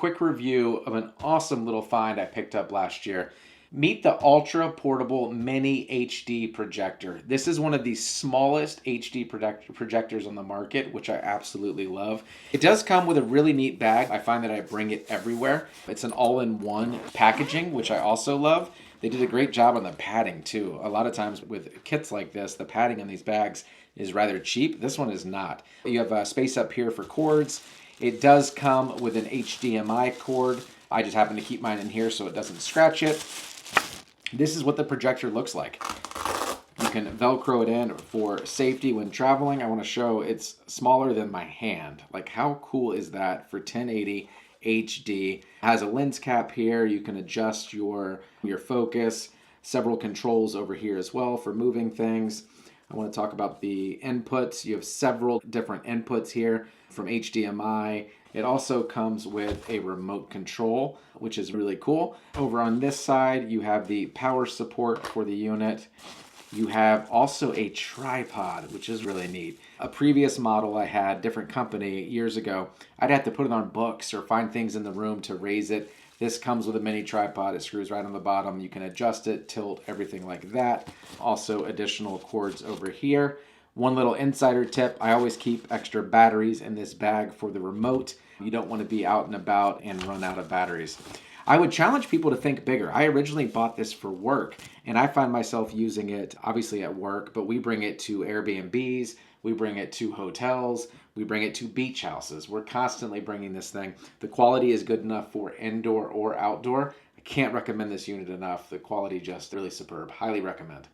quick review of an awesome little find I picked up last year. Meet the Ultra Portable Mini HD Projector. This is one of the smallest HD projectors on the market, which I absolutely love. It does come with a really neat bag. I find that I bring it everywhere. It's an all-in-one packaging, which I also love. They did a great job on the padding too. A lot of times with kits like this, the padding on these bags is rather cheap. This one is not. You have a space up here for cords. It does come with an HDMI cord. I just happen to keep mine in here so it doesn't scratch it. This is what the projector looks like. You can Velcro it in for safety when traveling. I want to show it's smaller than my hand. Like, how cool is that for 1080 HD? It has a lens cap here. You can adjust your focus. Several controls over here as well for moving things. I want to talk about the inputs. You have several different inputs here from HDMI. It also comes with a remote control, which is really cool. Over on this side, you have the power support for the unit. You have also a tripod, which is really neat. A previous model I had, different company, years ago, I'd have to put it on books or find things in the room to raise it. This comes with a mini tripod. It screws right on the bottom. You can adjust it, tilt, everything like that. Also additional cords over here. One little insider tip, I always keep extra batteries in this bag for the remote. You don't want to be out and about and run out of batteries. I would challenge people to think bigger. I originally bought this for work, and I find myself using it obviously at work, but we bring it to Airbnbs, we bring it to hotels, we bring it to beach houses. We're constantly bringing this thing. The quality is good enough for indoor or outdoor. I can't recommend this unit enough. The quality just really superb. Highly recommend.